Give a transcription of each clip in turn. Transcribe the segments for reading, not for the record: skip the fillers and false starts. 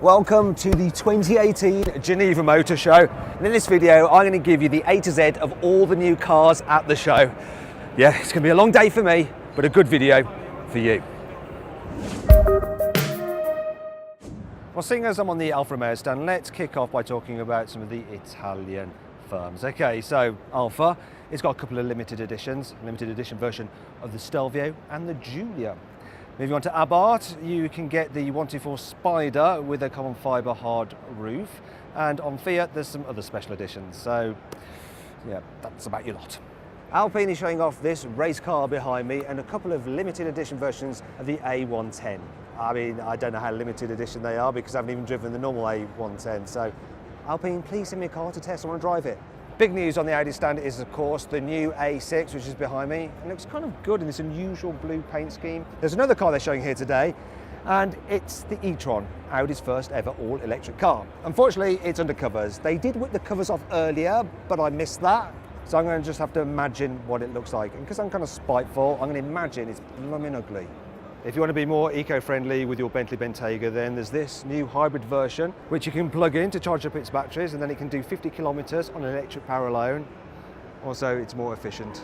Welcome to the 2018 Geneva Motor Show. And in this video, I'm going to give you the A to Z of all the new cars at the show. Yeah, it's going to be a long day for me, but a good video for you. Well, seeing as I'm on the Alfa Romeo stand, let's kick off by talking about some of the Italian firms. Okay, so Alfa, it's got a couple of limited edition version of the Stelvio and the Giulia. Moving on to Abarth, you can get the 124 Spider with a carbon fibre hard roof, and on Fiat there's some other special editions, so yeah, that's about your lot. Alpine is showing off this race car behind me and a couple of limited edition versions of the A110. I mean, I don't know how limited edition they are because I haven't even driven the normal A110, so Alpine, please send me a car to test, I want to drive it. Big news on the Audi stand is, of course, the new A6, which is behind me, and looks kind of good in this unusual blue paint scheme. There's another car they're showing here today, and it's the e-tron, Audi's first ever all-electric car. Unfortunately, it's under covers. They did whip the covers off earlier, but I missed that, so I'm going to just have to imagine what it looks like. And because I'm kind of spiteful, I'm going to imagine it's blooming ugly. If you want to be more eco-friendly with your Bentley Bentayga, then there's this new hybrid version which you can plug in to charge up its batteries, and then it can do 50 kilometers on an electric power alone. Also, it's more efficient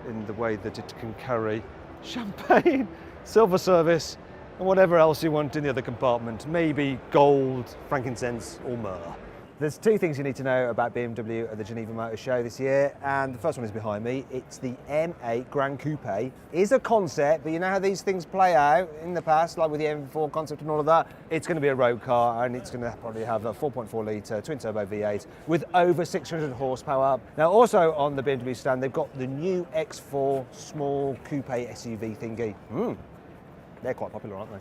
in the way that it can carry champagne, silver service, and whatever else you want in the other compartment. Maybe gold, frankincense, or myrrh. There's two things you need to know about BMW at the Geneva Motor Show this year, and the first one is behind me. It's the M8 Grand Coupe. It's a concept, but you know how these things play out in the past, like with the M4 concept and all of that? It's going to be a road car, and it's going to probably have a 4.4 litre twin-turbo V8 with over 600 horsepower. Now, also on the BMW stand, they've got the new X4 small coupe SUV thingy. They're quite popular, aren't they?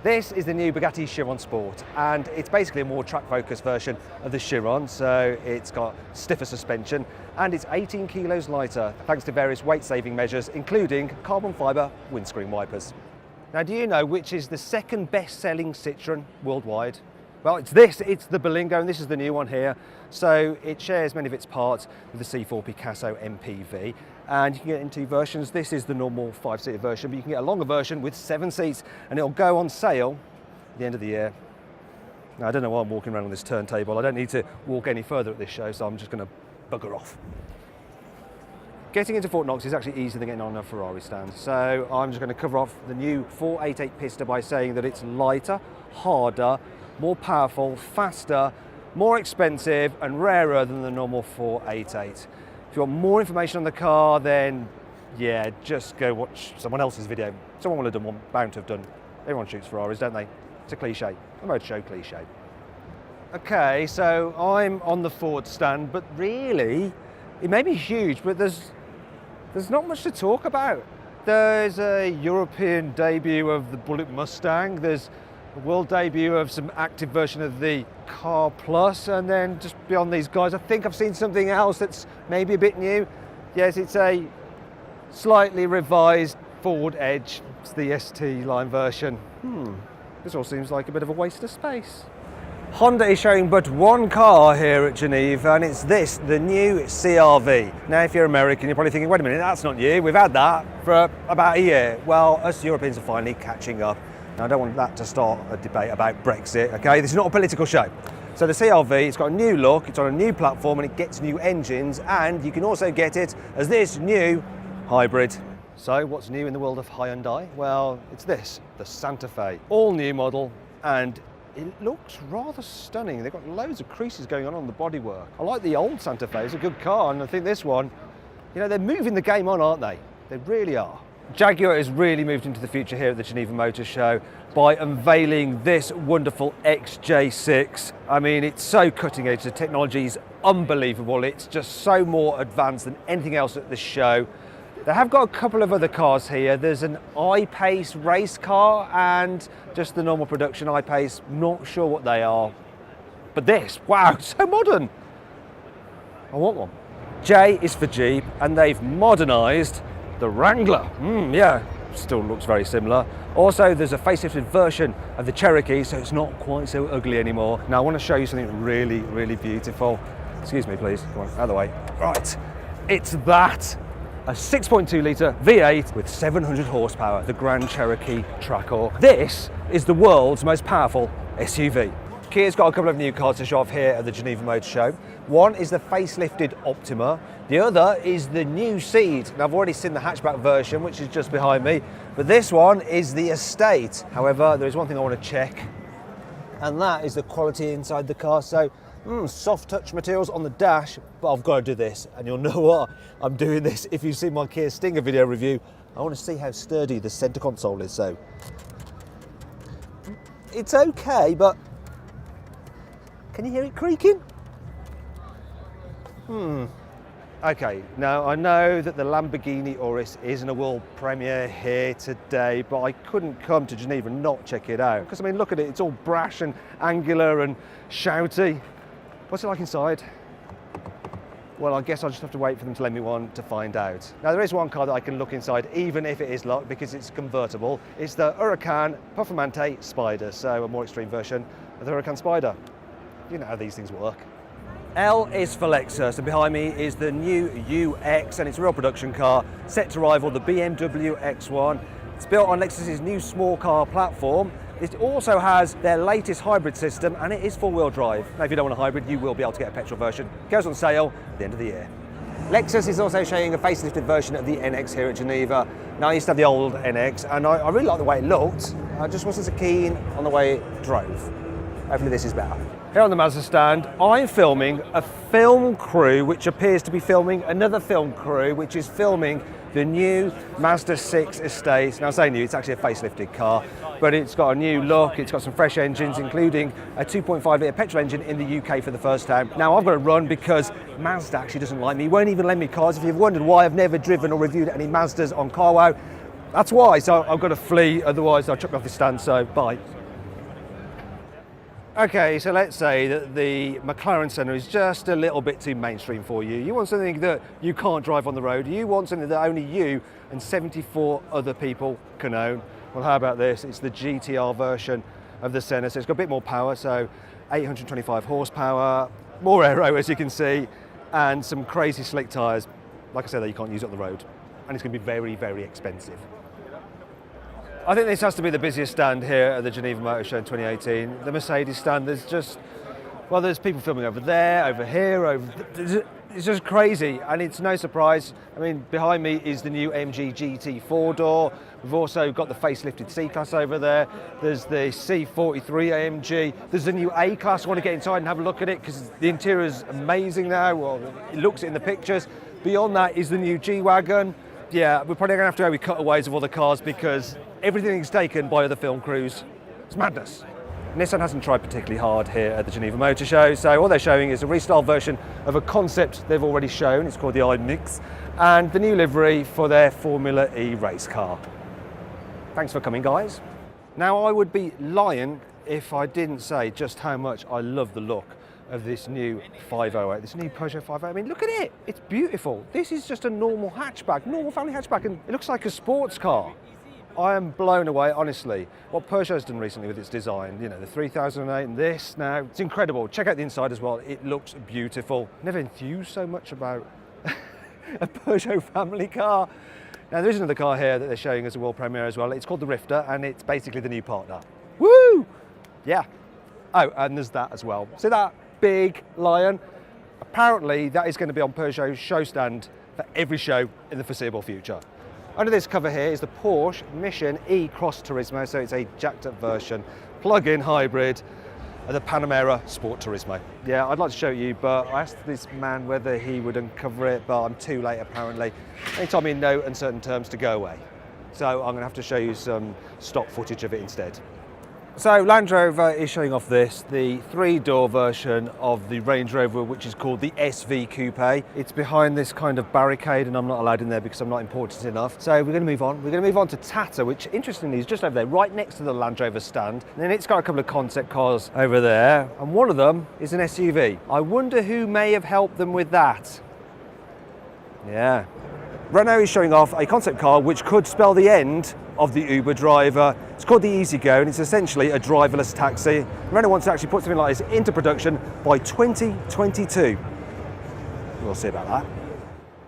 This is the new Bugatti Chiron Sport, and it's basically a more track-focused version of the Chiron, so it's got stiffer suspension and it's 18 kilos lighter thanks to various weight-saving measures, including carbon fibre windscreen wipers. Now, do you know which is the second best-selling Citroën worldwide? Well, it's the Berlingo, and this is the new one here. So it shares many of its parts with the C4 Picasso MPV, and you can get it in two versions. This is the normal 5-seater version, but you can get a longer version with 7 seats, and it'll go on sale at the end of the year. Now, I don't know why I'm walking around on this turntable. I don't need to walk any further at this show, so I'm just going to bugger off. Getting into Fort Knox is actually easier than getting on a Ferrari stand, so I'm just going to cover off the new 488 Pista by saying that it's lighter, harder, more powerful, faster, more expensive and rarer than the normal 488. If you want more information on the car, then yeah, just go watch someone else's video. Someone will have done one, bound to have done. Everyone shoots Ferraris, don't they? It's a cliche, a motor show cliche. Okay, so I'm on the Ford stand, but really, it may be huge, but there's not much to talk about. There's a European debut of the Bullet Mustang, there's a world debut of some active version of the Car Plus, and then just beyond these guys, I think I've seen something else that's maybe a bit new. Yes, it's a slightly revised Ford Edge. It's the ST line version. This all seems like a bit of a waste of space. Honda is showing but one car here at Geneva, and it's this, the new CR-V. Now, if you're American, you're probably thinking, wait a minute, that's not new. We've had that for about a year. Well, us Europeans are finally catching up. Now, I don't want that to start a debate about Brexit, okay? This is not a political show. So the CR-V, it's got a new look, it's on a new platform, and it gets new engines, and you can also get it as this new hybrid. So what's new in the world of Hyundai? Well, it's this, the Santa Fe. All new model, and it looks rather stunning. They've got loads of creases going on the bodywork. I like the old Santa Fe, it's a good car, and I think this one, you know, they're moving the game on, aren't they? They really are. Jaguar has really moved into the future here at the Geneva Motor Show by unveiling this wonderful XJ6. I mean, it's so cutting edge, the technology is unbelievable. It's just so more advanced than anything else at the show. They have got a couple of other cars here. There's an I-Pace race car and just the normal production I-Pace. Not sure what they are. But this, wow, so modern. I want one. J is for Jeep, and they've modernised the Wrangler. Yeah, still looks very similar. Also, there's a facelifted version of the Cherokee, so it's not quite so ugly anymore. Now, I want to show you something really, really beautiful. Excuse me, please. Come on, out of the way. Right, it's that. A 6.2 litre V8 with 700 horsepower, the Grand Cherokee Trackor. This is the world's most powerful SUV. Kia's got a couple of new cars to show off here at the Geneva Motor Show. One is the facelifted Optima. The other is the new Seed. Now, I've already seen the hatchback version, which is just behind me, but this one is the Estate. However, there is one thing I want to check, and that is the quality inside the car. So, soft touch materials on the dash, but I've got to do this, and you'll know what I'm doing this if you've seen my Kia Stinger video review. I want to see how sturdy the centre console is. So, it's okay, but can you hear it creaking? Okay, now I know that the Lamborghini Urus isn't a world premiere here today, but I couldn't come to Geneva and not check it out. Because I mean, look at it, it's all brash and angular and shouty. What's it like inside? Well, I guess I'll just have to wait for them to lend me one to find out. Now, there is one car that I can look inside, even if it is locked, because it's convertible. It's the Huracan Performante Spider, so a more extreme version of the Huracan Spider. You know how these things work. L is for Lexus, and behind me is the new UX, and it's a real production car, set to rival the BMW X1. It's built on Lexus's new small car platform. It also has their latest hybrid system, and it is four-wheel drive. Now, if you don't want a hybrid, you will be able to get a petrol version. It goes on sale at the end of the year. Lexus is also showing a facelifted version of the NX here at Geneva. Now, I used to have the old NX, and I really like the way it looked. I just wasn't so keen on the way it drove. Hopefully this is better. Here on the Mazda stand, I'm filming a film crew which appears to be filming another film crew which is filming the new Mazda 6 Estate. Now, I say new, it's actually a facelifted car, but it's got a new look, it's got some fresh engines, including a 2.5 litre petrol engine in the UK for the first time. Now, I've got to run because Mazda actually doesn't like me, won't even lend me cars. If you've wondered why I've never driven or reviewed any Mazdas on CarWow, that's why. So I've got to flee, otherwise I'll chuck off the stand, so bye. Okay, so let's say that the McLaren Senna is just a little bit too mainstream for you. You want something that you can't drive on the road. You want something that only you and 74 other people can own. Well, how about this? It's the GTR version of the Senna. So it's got a bit more power, so 825 horsepower, more aero as you can see, and some crazy slick tyres. Like I said, that you can't use on the road. And it's going to be very, very expensive. I think this has to be the busiest stand here at the Geneva Motor Show in 2018. The Mercedes stand, there's people filming over there, over here, it's just crazy, and it's no surprise. I mean, behind me is the new MG GT 4-door. We've also got the facelifted C-Class over there. There's the C43 AMG. There's the new A-Class. I want to get inside and have a look at it because the interior is amazing now. Well, it looks it in the pictures. Beyond that is the new G-Wagon. Yeah, we're probably going to have to go with cutaways of all the cars because everything's taken by other film crews. It's madness. Nissan hasn't tried particularly hard here at the Geneva Motor Show, so all they're showing is a restyled version of a concept they've already shown. It's called the iMix, and the new livery for their Formula E race car. Thanks for coming, guys. Now, I would be lying if I didn't say just how much I love the look of this new 508, this new Peugeot 508. I mean, look at it, it's beautiful. This is just a normal hatchback, normal family hatchback, and it looks like a sports car. I am blown away, honestly. What Peugeot's done recently with its design, you know, the 3008 and this now, it's incredible. Check out the inside as well, it looks beautiful. Never enthused so much about a Peugeot family car. Now, there is another car here that they're showing as a world premiere as well. It's called the Rifter, and it's basically the new partner. Woo! Yeah. Oh, and there's that as well. See that big lion? Apparently, that is going to be on Peugeot's show stand for every show in the foreseeable future. Under this cover here is the Porsche Mission E-Cross Turismo, so it's a jacked up version, plug-in hybrid of the Panamera Sport Turismo. Yeah, I'd like to show you, but I asked this man whether he would uncover it, but I'm too late apparently. He told me in no uncertain terms to go away. So I'm going to have to show you some stock footage of it instead. So Land Rover is showing off this, the 3-door version of the Range Rover, which is called the SV Coupe. It's behind this kind of barricade, and I'm not allowed in there because I'm not important enough. So we're going to move on. We're going to move on to Tata, which interestingly is just over there, right next to the Land Rover stand. And then it's got a couple of concept cars over there, and one of them is an SUV. I wonder who may have helped them with that. Yeah. Renault is showing off a concept car which could spell the end of the Uber driver. It's called the Easy Go, and it's essentially a driverless taxi. Renault wants to actually put something like this into production by 2022. We'll see about that.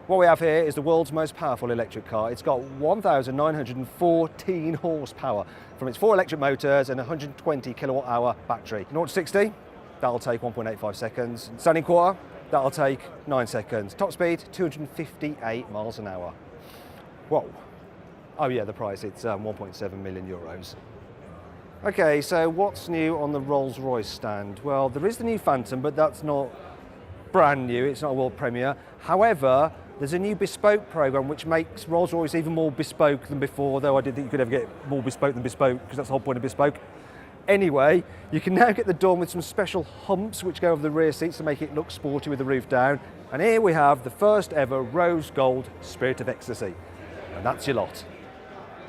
What we have here is the world's most powerful electric car. It's got 1,914 horsepower from its 4 electric motors and a 120 kilowatt hour battery. 0 to 60, that'll take 1.85 seconds. Standing quarter, that'll take 9 seconds. Top speed, 258 miles an hour. Whoa. Oh yeah, the price, it's 1.7 million euros. Okay, so what's new on the Rolls-Royce stand? Well, there is the new Phantom, but that's not brand new, it's not a world premiere. However, there's a new bespoke program which makes Rolls-Royce even more bespoke than before, though I didn't think you could ever get more bespoke than bespoke, because that's the whole point of bespoke. Anyway, you can now get the Dawn with some special humps which go over the rear seats to make it look sporty with the roof down. And here we have the first ever rose gold Spirit of Ecstasy. And that's your lot.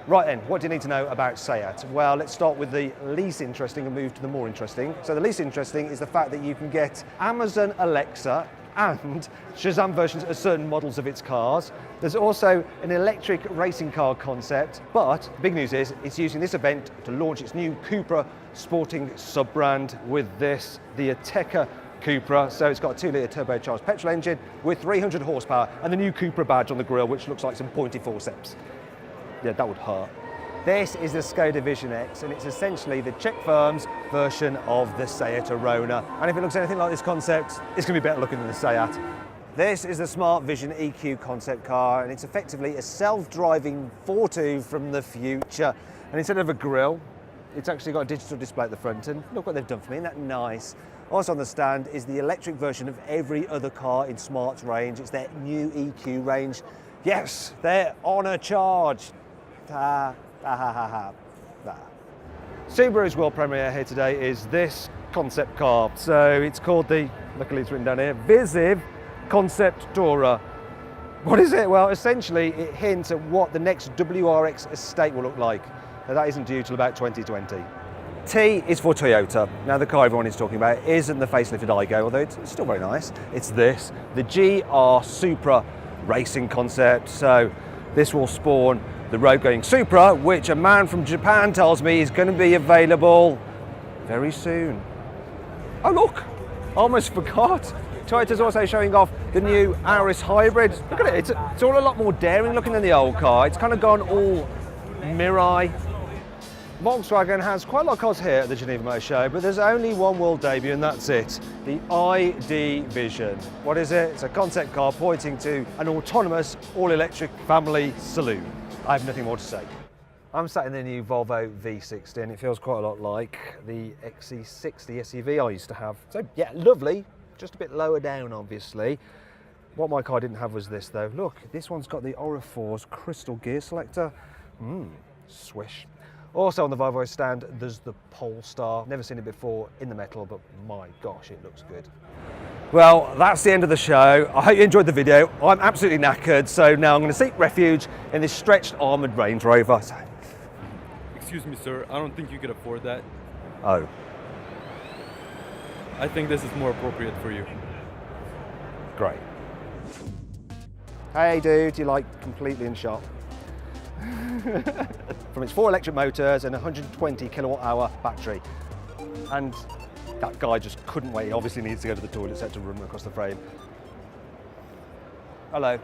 Right then, what do you need to know about SEAT? Well, let's start with the least interesting and move to the more interesting. So the least interesting is the fact that you can get Amazon Alexa and Shazam versions of certain models of its cars. There's also an electric racing car concept, but the big news is it's using this event to launch its new Cupra sporting sub-brand with this, the Ateca Cupra. So it's got a 2-litre turbocharged petrol engine with 300 horsepower and the new Cupra badge on the grille, which looks like some pointy forceps. Yeah, that would hurt. This is the Skoda Vision X, and it's essentially the Czech firm's version of the Seat Arona. And if it looks anything like this concept, it's going to be better looking than the Seat. This is the Smart Vision EQ concept car, and it's effectively a self-driving 4.2 from the future. And instead of a grille, it's actually got a digital display at the front, and look what they've done for me, isn't that nice? Also on the stand is the electric version of every other car in Smart's range. It's their new EQ range. Yes, they're on a charge. Subaru's world premiere here today is this concept car. So it's called the, luckily it's written down here, Visiv Concept Tourer. What is it? Well, essentially it hints at what the next WRX estate will look like. Now, that isn't due till about 2020. T is for Toyota. Now the car everyone is talking about isn't the facelifted Aygo, although it's still very nice. It's this, the GR Supra racing concept. So this will spawn the road-going Supra, which a man from Japan tells me is going to be available very soon. Oh look, almost forgot. Toyota's also showing off the new Auris Hybrid. Look at it, it's all a lot more daring looking than the old car. It's kind of gone all Mirai. Volkswagen has quite a lot of cars here at the Geneva Motor Show, but there's only one world debut and that's it, the ID Vision. What is it? It's a concept car pointing to an autonomous, all-electric family saloon. I have nothing more to say. I'm sat in the new Volvo V60 and it feels quite a lot like the XC60 SUV I used to have. So yeah, lovely, just a bit lower down obviously. What my car didn't have was this though. Look, this one's got the Aura4's crystal gear selector. Swish. Also on the Volvo stand, there's the Polestar. Never seen it before in the metal, but my gosh, it looks good. Well, that's the end of the show. I hope you enjoyed the video. I'm absolutely knackered, so now I'm going to seek refuge in this stretched armoured Range Rover. So... Excuse me, sir. I don't think you could afford that. Oh. I think this is more appropriate for you. Great. Hey dude, you like completely in shot. From its 4 electric motors and 120 kilowatt hour battery. And that guy just couldn't wait. He obviously needs to go to the toilet, set to run across the frame. Hello.